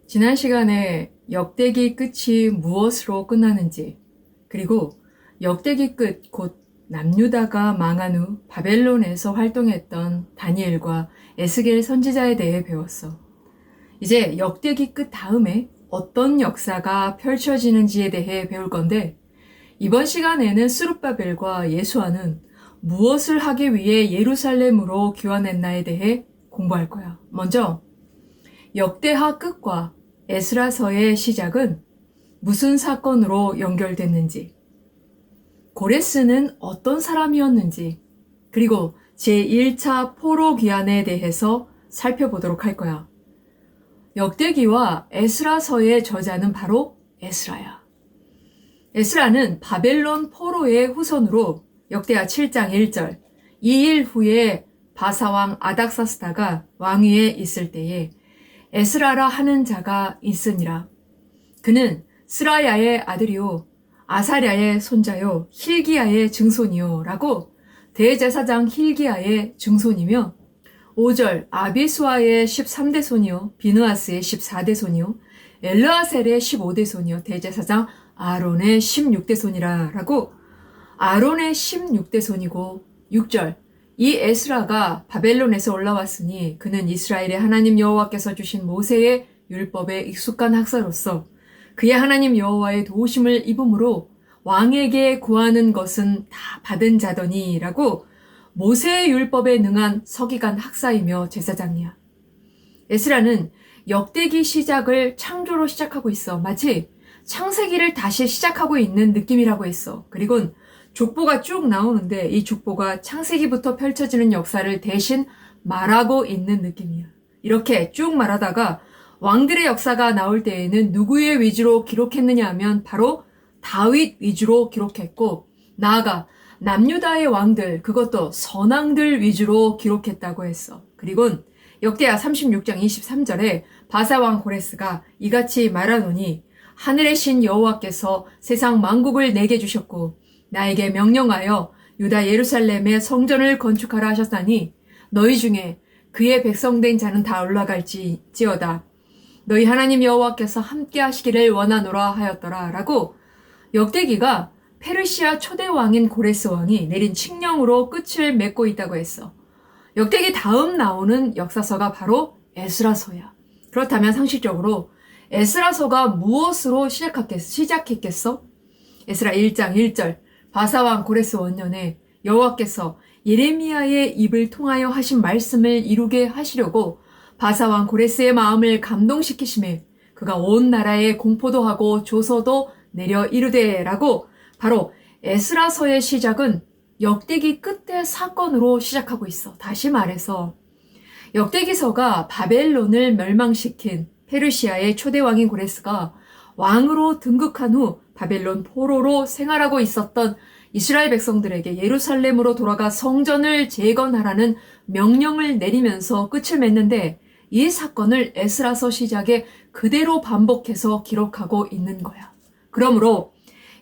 지난 시간에 역대기 끝이 무엇으로 끝나는지, 그리고 역대기 끝 곧 남유다가 망한 후 바벨론에서 활동했던 다니엘과 에스겔 선지자에 대해 배웠어. 이제 역대기 끝 다음에 어떤 역사가 펼쳐지는지에 대해 배울 건데, 이번 시간에는 스룹바벨과 예수아는 무엇을 하기 위해 예루살렘으로 귀환했나에 대해 공부할 거야. 먼저 역대하 끝과 에스라서의 시작은 무슨 사건으로 연결됐는지, 고레스는 어떤 사람이었는지, 그리고 제1차 포로 귀환에 대해서 살펴보도록 할 거야. 역대기와 에스라서의 저자는 바로 에스라야. 에스라는 바벨론 포로의 후손으로 역대하 7장 1절, 이 일 후에 바사왕 아닥사스다가 왕위에 있을 때에 에스라라 하는 자가 있으니라. 그는 스라야의 아들이요 아사랴의 손자요 힐기야의 증손이요 라고 대제사장 힐기야의 증손이며, 5절 아비수아의 13대 손이요 비느하스의 14대 손이요 엘르아셀의 15대 손이요 대제사장 아론의 16대 손이라 라고 아론의 16대 손이고, 6절 이 에스라가 바벨론에서 올라왔으니 그는 이스라엘의 하나님 여호와께서 주신 모세의 율법에 익숙한 학사로서 그의 하나님 여호와의 도우심을 입음으로 왕에게 구하는 것은 다 받은 자더니 라고 모세의 율법에 능한 서기관 학사이며 제사장이야. 에스라는 역대기 시작을 창조로 시작하고 있어. 마치 창세기를 다시 시작하고 있는 느낌이라고 했어. 그리고 족보가 쭉 나오는데 이 족보가 창세기부터 펼쳐지는 역사를 대신 말하고 있는 느낌이야. 이렇게 쭉 말하다가 왕들의 역사가 나올 때에는 누구의 위주로 기록했느냐 하면 바로 다윗 위주로 기록했고, 나아가 남유다의 왕들, 그것도 선왕들 위주로 기록했다고 했어. 그리고 역대하 36장 23절에 바사왕 고레스가 이같이 말하노니 하늘의 신 여호와께서 세상 만국을 내게 주셨고 나에게 명령하여 유다 예루살렘에 성전을 건축하라 하셨다니 너희 중에 그의 백성된 자는 다 올라갈지어다. 너희 하나님 여호와께서 함께 하시기를 원하노라 하였더라 라고 역대기가 페르시아 초대 왕인 고레스 왕이 내린 칙령으로 끝을 맺고 있다고 했어. 역대기 다음 나오는 역사서가 바로 에스라서야. 그렇다면 상식적으로 에스라서가 무엇으로 시작했겠어? 에스라 1장 1절 바사왕 고레스 원년에 여호와께서 예레미야의 입을 통하여 하신 말씀을 이루게 하시려고 바사왕 고레스의 마음을 감동시키심에 그가 온 나라에 공포도 하고 조서도 내려 이르되 라고 바로 에스라서의 시작은 역대기 끝의 사건으로 시작하고 있어. 다시 말해서 역대기서가 바벨론을 멸망시킨 페르시아의 초대왕인 고레스가 왕으로 등극한 후 바벨론 포로로 생활하고 있었던 이스라엘 백성들에게 예루살렘으로 돌아가 성전을 재건하라는 명령을 내리면서 끝을 맺는데, 이 사건을 에스라서 시작에 그대로 반복해서 기록하고 있는 거야. 그러므로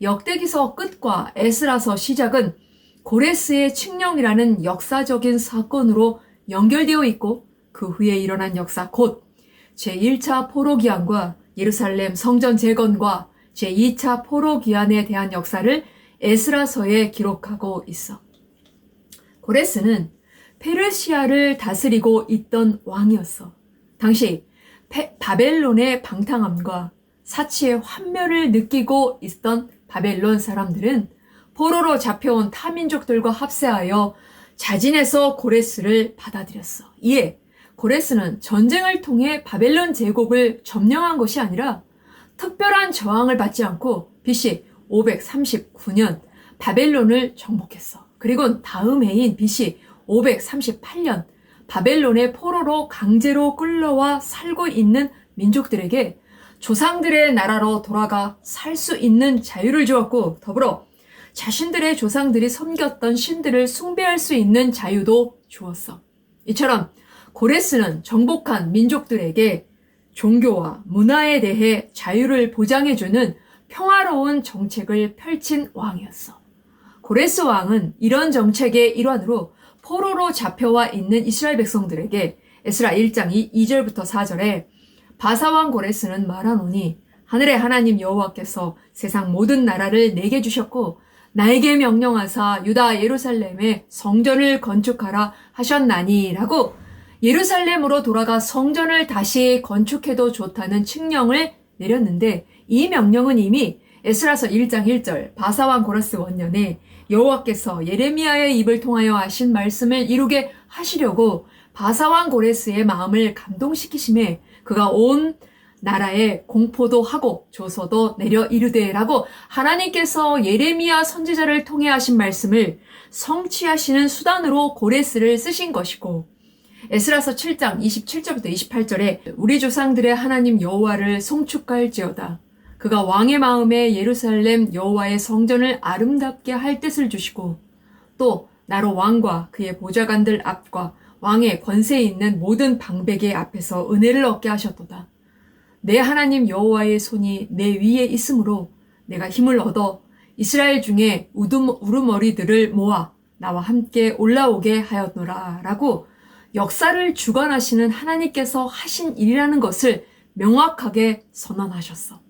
역대기서 끝과 에스라서 시작은 고레스의 칙령이라는 역사적인 사건으로 연결되어 있고, 그 후에 일어난 역사 곧 제1차 포로 귀환과 예루살렘 성전 재건과 제2차 포로 귀환에 대한 역사를 에스라서에 기록하고 있어. 고레스는 페르시아를 다스리고 있던 왕이었어. 당시 바벨론의 방탕함과 사치의 환멸을 느끼고 있던 바벨론 사람들은 포로로 잡혀온 타민족들과 합세하여 자진해서 고레스를 받아들였어. 이에 고레스는 전쟁을 통해 바벨론 제국을 점령한 것이 아니라 특별한 저항을 받지 않고 BC 539년 바벨론을 정복했어. 그리고 다음 해인 BC 538년 바벨론의 포로로 강제로 끌려와 살고 있는 민족들에게 조상들의 나라로 돌아가 살 수 있는 자유를 주었고, 더불어 자신들의 조상들이 섬겼던 신들을 숭배할 수 있는 자유도 주었어. 이처럼 고레스는 정복한 민족들에게 종교와 문화에 대해 자유를 보장해주는 평화로운 정책을 펼친 왕이었어. 고레스 왕은 이런 정책의 일환으로 포로로 잡혀와 있는 이스라엘 백성들에게 에스라 1장 2절부터 4절에 바사왕 고레스는 말하노니 하늘의 하나님 여호와께서 세상 모든 나라를 내게 주셨고 나에게 명령하사 유다 예루살렘에 성전을 건축하라 하셨나니라고 예루살렘으로 돌아가 성전을 다시 건축해도 좋다는 칙령을 내렸는데 이 명령은 이미 에스라서 1장 1절 바사왕 고레스 원년에 여호와께서 예레미야의 입을 통하여 하신 말씀을 이루게 하시려고 바사왕 고레스의 마음을 감동시키심에 그가 온 나라에 공포도 하고 조서도 내려 이르되라고 하나님께서 예레미야 선지자를 통해 하신 말씀을 성취하시는 수단으로 고레스를 쓰신 것이고 에스라서 7장 27절부터 28절에 우리 조상들의 하나님 여호와를 송축할지어다. 그가 왕의 마음에 예루살렘 여호와의 성전을 아름답게 할 뜻을 주시고 또 나로 왕과 그의 보좌관들 앞과 왕의 권세에 있는 모든 방백의 앞에서 은혜를 얻게 하셨도다. 내 하나님 여호와의 손이 내 위에 있으므로 내가 힘을 얻어 이스라엘 중에 우두머리들을 모아 나와 함께 올라오게 하였노라 라고 역사를 주관하시는 하나님께서 하신 일이라는 것을 명확하게 선언하셨어.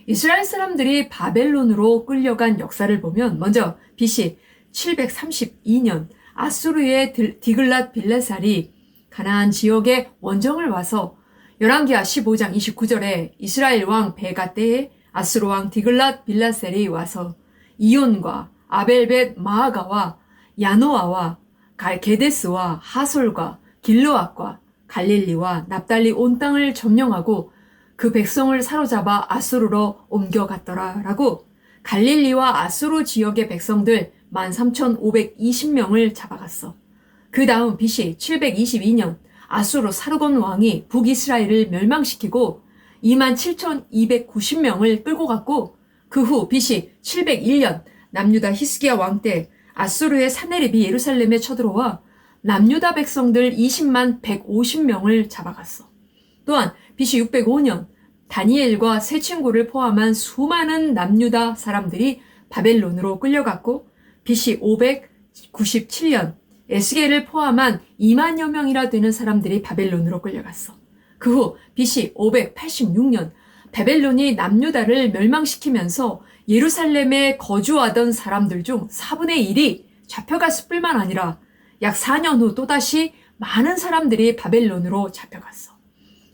이스라엘 사람들이 바벨론으로 끌려간 역사를 보면 먼저 BC 732년 아수르의 디글랏 빌레살이 가나안 지역에 원정을 와서 열왕기하 15장 29절에 이스라엘 왕 베가 때에 아수르 왕 디글랏 빌레살이 와서 이온과 아벨벳 마아가와 야노아와 게데스와 하솔과 길르앗과 갈릴리와 납달리 온 땅을 점령하고 그 백성을 사로잡아 아수르로 옮겨갔더라 라고 갈릴리와 아수르 지역의 백성들 13,520명을 잡아갔어. 그 다음 BC 722년 아수르 사르곤 왕이 북이스라엘을 멸망시키고 27,290명을 끌고 갔고 그 후 BC 701년 남유다 히스기야 왕 때 아수르의 사네립이 예루살렘에 쳐들어와 남유다 백성들 20만 150명을 잡아갔어. 또한 BC 605년 다니엘과 세 친구를 포함한 수많은 남유다 사람들이 바벨론으로 끌려갔고 BC 597년 에스겔을 포함한 2만여 명이나 되는 사람들이 바벨론으로 끌려갔어. 그 후 BC 586년 바벨론이 남유다를 멸망시키면서 예루살렘에 거주하던 사람들 중 4분의 1이 잡혀갔을 뿐만 아니라 약 4년 후 또다시 많은 사람들이 바벨론으로 잡혀갔어.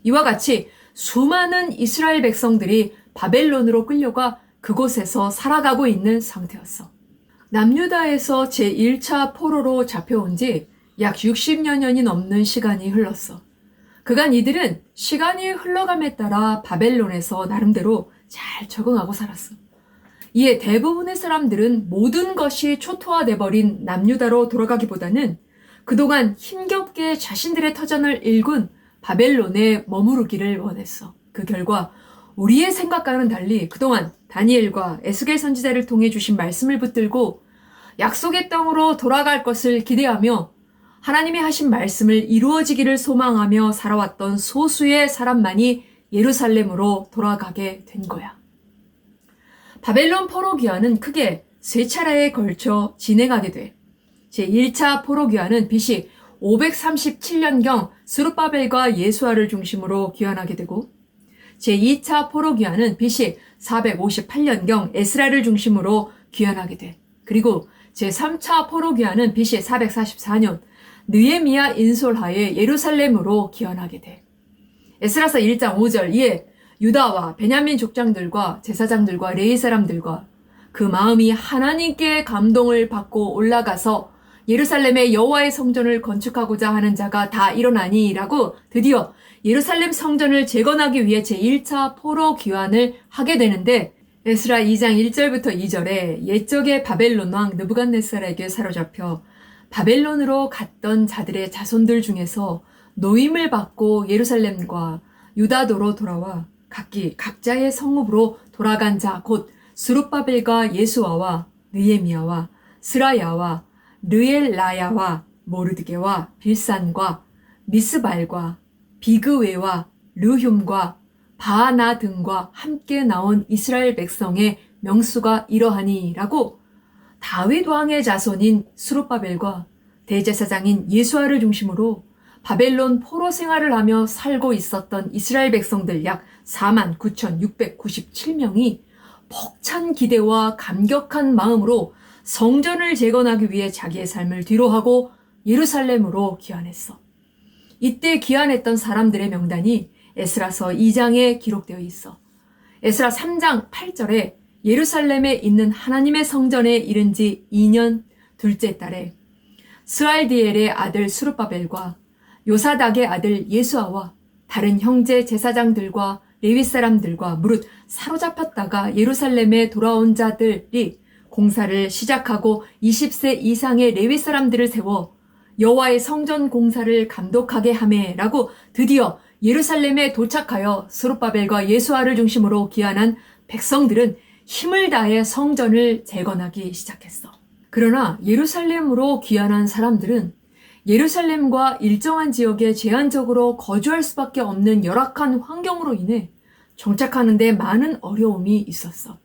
이와 같이 수많은 이스라엘 백성들이 바벨론으로 끌려가 그곳에서 살아가고 있는 상태였어. 남유다에서 제1차 포로로 잡혀온 지 약 60여 년이 넘는 시간이 흘렀어. 그간 이들은 시간이 흘러감에 따라 바벨론에서 나름대로 잘 적응하고 살았어. 이에 대부분의 사람들은 모든 것이 초토화돼 버린 남유다로 돌아가기보다는 그동안 힘겹게 자신들의 터전을 일군 바벨론에 머무르기를 원했어. 그 결과 우리의 생각과는 달리 그동안 다니엘과 에스겔 선지자를 통해 주신 말씀을 붙들고 약속의 땅으로 돌아갈 것을 기대하며 하나님이 하신 말씀을 이루어지기를 소망하며 살아왔던 소수의 사람만이 예루살렘으로 돌아가게 된 거야. 바벨론 포로 귀환은 크게 세 차례에 걸쳐 진행하게 돼. 제1차 포로 귀환은 BC 537년경 스룹바벨과 예수아를 중심으로 귀환하게 되고 제2차 포로 귀환은 BC 458년경 에스라를 중심으로 귀환하게 돼. 그리고 제3차 포로 귀환은 BC 444년 느헤미야 인솔하에 예루살렘으로 귀환하게 돼. 에스라서 1장 5절 이에 유다와 베냐민 족장들과 제사장들과 레위 사람들과 그 마음이 하나님께 감동을 받고 올라가서 예루살렘의 여호와의 성전을 건축하고자 하는 자가 다 일어나니라고 드디어 예루살렘 성전을 재건하기 위해 제1차 포로 귀환을 하게 되는데 에스라 2장 1절부터 2절에 옛적의 바벨론 왕 느부갓네살에게 사로잡혀 바벨론으로 갔던 자들의 자손들 중에서 노임을 받고 예루살렘과 유다도로 돌아와 각자의 성읍으로 돌아간 자 곧 스룹바벨과 예수아와 느헤미야와 스라야와 르엘라야와 모르드게와 빌산과 미스발과 비그웨와 르흉과 바하나 등과 함께 나온 이스라엘 백성의 명수가 이러하니라고 다윗 왕의 자손인 스룹바벨과 대제사장인 예수아를 중심으로 바벨론 포로 생활을 하며 살고 있었던 이스라엘 백성들 약 49,697명이 벅찬 기대와 감격한 마음으로 성전을 재건하기 위해 자기의 삶을 뒤로하고 예루살렘으로 귀환했어. 이때 귀환했던 사람들의 명단이 에스라서 2장에 기록되어 있어. 에스라 3장 8절에 예루살렘에 있는 하나님의 성전에 이른 지 2년 둘째 달에 스알디엘의 아들 수르바벨과 요사닥의 아들 예수아와 다른 형제 제사장들과 레위 사람들과 무릇 사로잡혔다가 예루살렘에 돌아온 자들이 공사를 시작하고 20세 이상의 레위 사람들을 세워 여호와의 성전 공사를 감독하게 하매라고 드디어 예루살렘에 도착하여 스룹바벨과 예수아를 중심으로 귀환한 백성들은 힘을 다해 성전을 재건하기 시작했어. 그러나 예루살렘으로 귀환한 사람들은 예루살렘과 일정한 지역에 제한적으로 거주할 수밖에 없는 열악한 환경으로 인해 정착하는 데 많은 어려움이 있었어.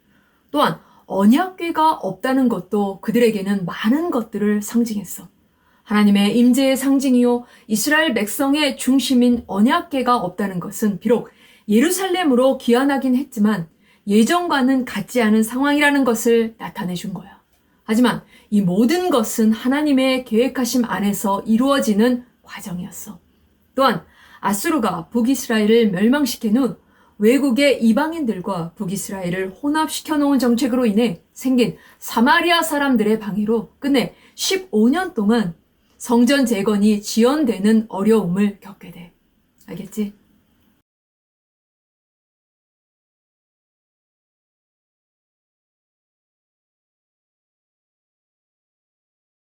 또한 언약궤가 없다는 것도 그들에게는 많은 것들을 상징했어. 하나님의 임재의 상징이요 이스라엘 백성의 중심인 언약궤가 없다는 것은 비록 예루살렘으로 귀환하긴 했지만 예전과는 같지 않은 상황이라는 것을 나타내 준 거야. 하지만 이 모든 것은 하나님의 계획하심 안에서 이루어지는 과정이었어. 또한 아수르가 북이스라엘을 멸망시킨 후 외국의 이방인들과 북이스라엘을 혼합시켜 놓은 정책으로 인해 생긴 사마리아 사람들의 방해로 끝내 15년 동안 성전 재건이 지연되는 어려움을 겪게 돼. 알겠지?